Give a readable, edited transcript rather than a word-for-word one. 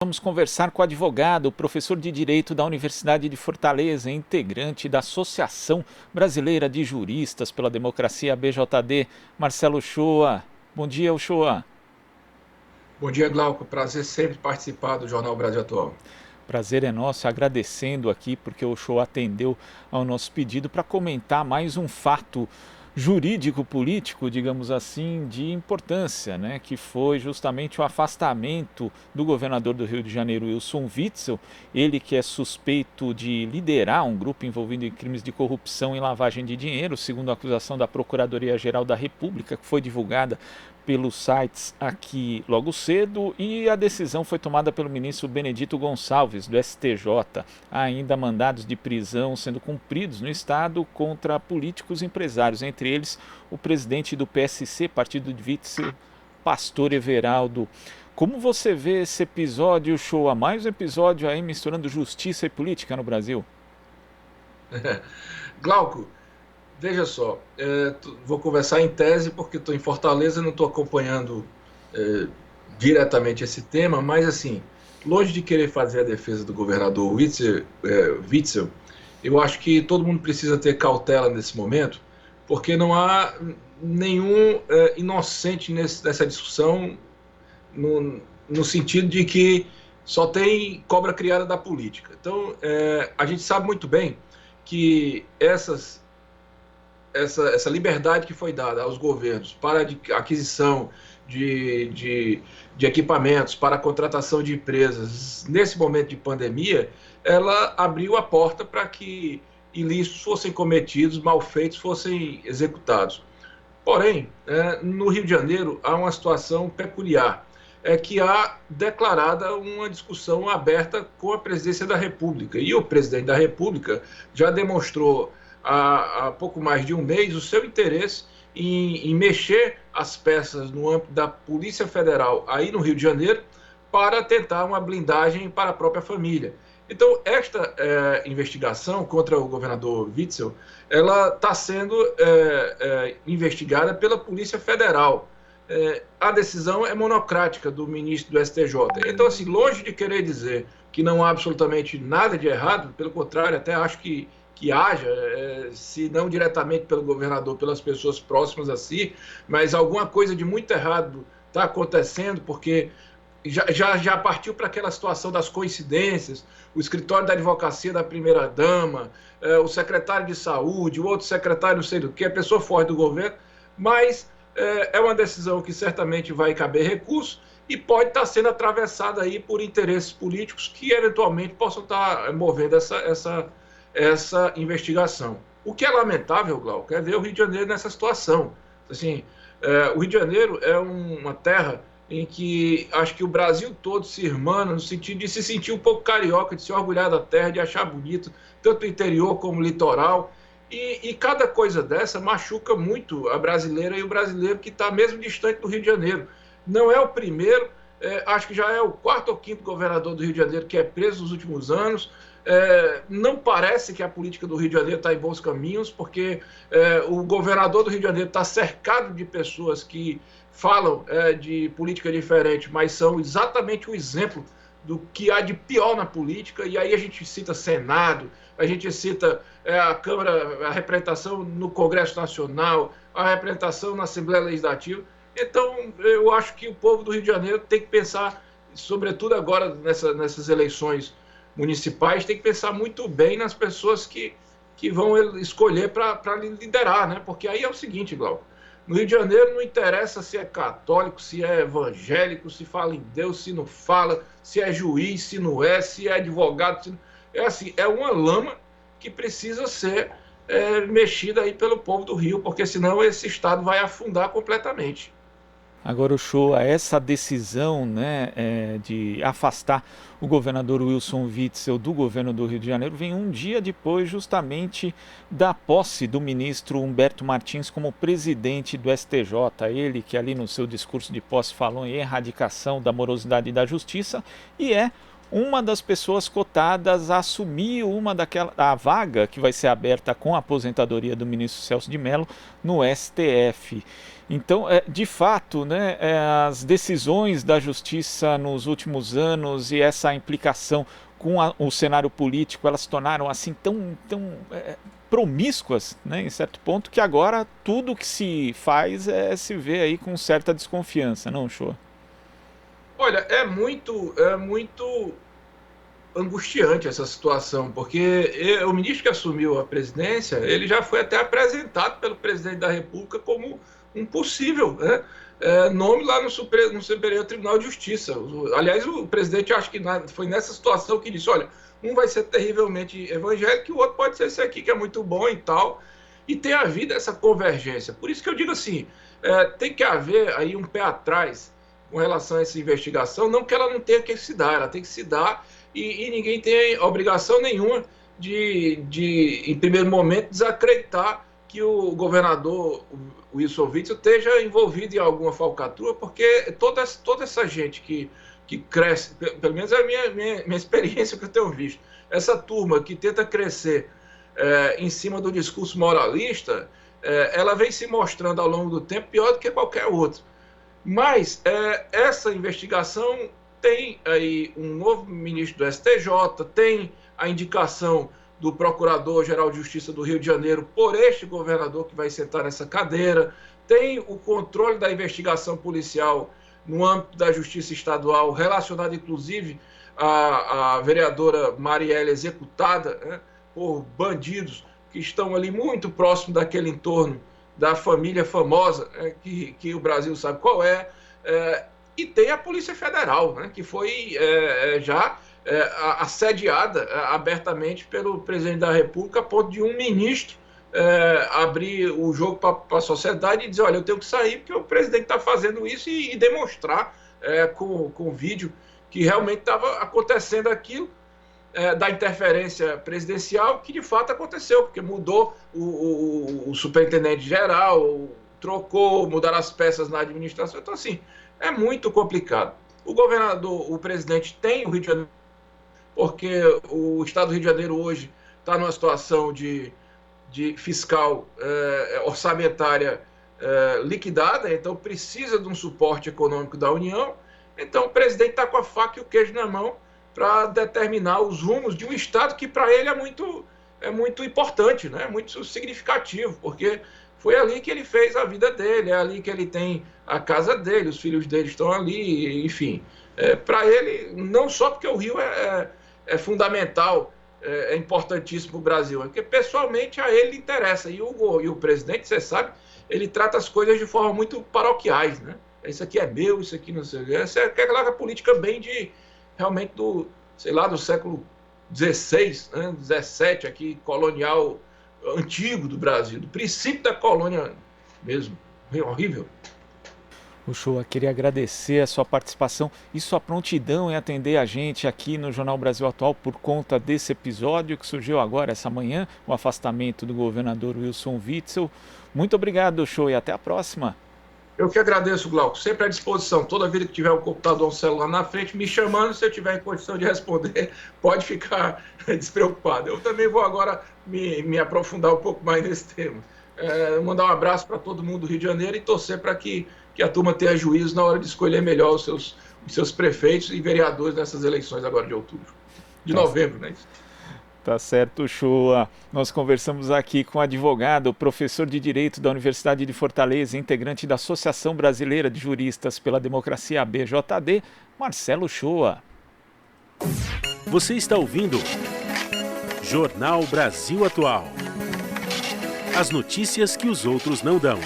vamos conversar com o advogado, professor de Direito da Universidade de Fortaleza, integrante da Associação Brasileira de Juristas pela Democracia, ABJD, Marcelo Uchoa. Bom dia, Uchoa. Bom dia, Glauco. Prazer sempre participar do Jornal Brasil Atual. Prazer é nosso, agradecendo aqui porque o Uchoa atendeu ao nosso pedido para comentar mais um fato jurídico-político, digamos assim, de importância, né, que foi justamente o afastamento do governador do Rio de Janeiro, Wilson Witzel, ele que é suspeito de liderar um grupo envolvido em crimes de corrupção e lavagem de dinheiro, segundo a acusação da Procuradoria-Geral da República, que foi divulgada pelos sites aqui logo cedo, e a decisão foi tomada pelo ministro Benedito Gonçalves, do STJ. Há ainda mandados de prisão sendo cumpridos no estado contra políticos e empresários, entre eles o presidente do PSC, partido de Witzel, Pastor Everaldo. Como você vê esse episódio, Uchoa? Mais um episódio aí misturando justiça e política no Brasil? Glauco, veja só, vou conversar em tese porque estou em Fortaleza e não estou acompanhando diretamente esse tema, mas assim, longe de querer fazer a defesa do governador Witzel, eu acho que todo mundo precisa ter cautela nesse momento, porque não há nenhum inocente nessa discussão, no sentido de que só tem cobra criada da política. Então, a gente sabe muito bem que essa liberdade que foi dada aos governos para a aquisição de equipamentos, para a contratação de empresas, nesse momento de pandemia, ela abriu a porta para que ilícitos fossem cometidos, malfeitos fossem executados. Porém, no Rio de Janeiro há uma situação peculiar, que há declarada uma discussão aberta com a presidência da República. E o presidente da República já demonstrou há pouco mais de um mês o seu interesse em mexer as peças no âmbito da Polícia Federal aí no Rio de Janeiro para tentar uma blindagem para a própria família. Então, esta investigação contra o governador Witzel, ela está sendo investigada pela Polícia Federal. A decisão é monocrática do ministro do STJ. Então, assim, longe de querer dizer que não há absolutamente nada de errado, pelo contrário, até acho que haja, se não diretamente pelo governador, pelas pessoas próximas a si, mas alguma coisa de muito errado está acontecendo, porque já partiu para aquela situação das coincidências, o escritório da advocacia da primeira-dama, o secretário de saúde, o outro secretário não sei do que, a pessoa foge do governo, mas é uma decisão que certamente vai caber recurso e pode estar sendo atravessada aí por interesses políticos que eventualmente possam estar movendo essa investigação. O que é lamentável, Glauco, é ver o Rio de Janeiro nessa situação. Assim, o Rio de Janeiro é uma terra em que acho que o Brasil todo se irmana no sentido de se sentir um pouco carioca, de se orgulhar da terra, de achar bonito, tanto o interior como o litoral. E cada coisa dessa machuca muito a brasileira e o brasileiro que está mesmo distante do Rio de Janeiro. Não é o primeiro, acho que já é o quarto ou quinto governador do Rio de Janeiro que é preso nos últimos anos. Não parece que a política do Rio de Janeiro está em bons caminhos, porque o governador do Rio de Janeiro está cercado de pessoas que falam de política diferente, mas são exatamente o exemplo do que há de pior na política, e aí a gente cita Senado, a gente cita a Câmara, a representação no Congresso Nacional, a representação na Assembleia Legislativa. Então, eu acho que o povo do Rio de Janeiro tem que pensar, sobretudo agora nessas eleições municipais, tem que pensar muito bem nas pessoas que vão escolher para liderar, né? Porque aí é o seguinte, Glauco, no Rio de Janeiro não interessa se é católico, se é evangélico, se fala em Deus, se não fala, se é juiz, se não é, se é advogado, se não... é uma lama que precisa ser mexida aí pelo povo do Rio, porque senão esse estado vai afundar completamente. Agora, Uchoa, essa decisão, né, de afastar o governador Wilson Witzel do governo do Rio de Janeiro vem um dia depois justamente da posse do ministro Humberto Martins como presidente do STJ. Ele que ali no seu discurso de posse falou em erradicação da morosidade e da justiça e é uma das pessoas cotadas a assumir a vaga que vai ser aberta com a aposentadoria do ministro Celso de Mello no STF. Então, de fato, né, as decisões da Justiça nos últimos anos e essa implicação com o cenário político, elas se tornaram assim tão promíscuas, né, em certo ponto, que agora tudo que se faz se vê aí com certa desconfiança, não, Uchoa? Olha, é muito angustiante essa situação, porque o ministro que assumiu a presidência, ele já foi até apresentado pelo presidente da República como um possível, né, nome lá no Superior Tribunal de Justiça. Aliás, o presidente, acho que foi nessa situação que disse, olha, um vai ser terrivelmente evangélico e o outro pode ser esse aqui que é muito bom e tal. E tem havido essa convergência. Por isso que eu digo assim, tem que haver aí um pé atrás com relação a essa investigação, não que ela não tenha que se dar, ela tem que se dar e ninguém tem obrigação nenhuma de, em primeiro momento, desacreditar que o governador Wilson Witzel esteja envolvido em alguma falcatrua, porque toda essa gente que cresce, pelo menos é a minha experiência que eu tenho visto, essa turma que tenta crescer em cima do discurso moralista, ela vem se mostrando ao longo do tempo pior do que qualquer outro. Mas essa investigação tem aí um novo ministro do STJ, tem a indicação do Procurador-Geral de Justiça do Rio de Janeiro por este governador que vai sentar nessa cadeira, tem o controle da investigação policial no âmbito da Justiça Estadual, relacionado inclusive à vereadora Marielle executada, né, por bandidos que estão ali muito próximo daquele entorno da família famosa, que o Brasil sabe qual é, e tem a Polícia Federal, né, que foi já assediada abertamente pelo presidente da República, a ponto de um ministro abrir o jogo para a sociedade e dizer, olha, eu tenho que sair porque o presidente está fazendo isso e demonstrar com vídeo que realmente estava acontecendo aquilo, da interferência presidencial, que de fato aconteceu, porque mudou o superintendente geral, mudaram as peças na administração. Então, assim, é muito complicado. O governador, o presidente tem o Rio de Janeiro, porque o estado do Rio de Janeiro hoje está numa situação de fiscal orçamentária liquidada, então precisa de um suporte econômico da União. Então o presidente está com a faca e o queijo na mão para determinar os rumos de um estado que para ele é muito importante, né? É muito significativo, porque foi ali que ele fez a vida dele, é ali que ele tem a casa dele, os filhos dele estão ali, enfim. Para ele, não só porque o Rio é fundamental, é importantíssimo para o Brasil, é porque pessoalmente a ele interessa. E o presidente, você sabe, ele trata as coisas de forma muito paroquiais, né? Isso aqui é meu, isso aqui não sei o que. Essa é aquela política bem realmente do século XVI, né? XVII, aqui, colonial antigo do Brasil, do princípio da colônia mesmo. Horrível. Uchoa, queria agradecer a sua participação e sua prontidão em atender a gente aqui no Jornal Brasil Atual por conta desse episódio que surgiu agora, essa manhã, o afastamento do governador Wilson Witzel. Muito obrigado, Uchoa, e até a próxima. Eu que agradeço, Glauco. Sempre à disposição. Toda vida que tiver um computador ou um celular na frente, me chamando, se eu tiver em condição de responder, pode ficar despreocupado. Eu também vou agora me aprofundar um pouco mais nesse tema. Mandar um abraço para todo mundo do Rio de Janeiro e torcer para que a turma tenha juízo na hora de escolher melhor os seus prefeitos e vereadores nessas eleições agora de outubro. De novembro, né? Tá certo, Uchoa. Nós conversamos aqui com o advogado, professor de Direito da Universidade de Fortaleza, integrante da Associação Brasileira de Juristas pela Democracia, ABJD, Marcelo Uchoa. Você está ouvindo Jornal Brasil Atual. As notícias que os outros não dão.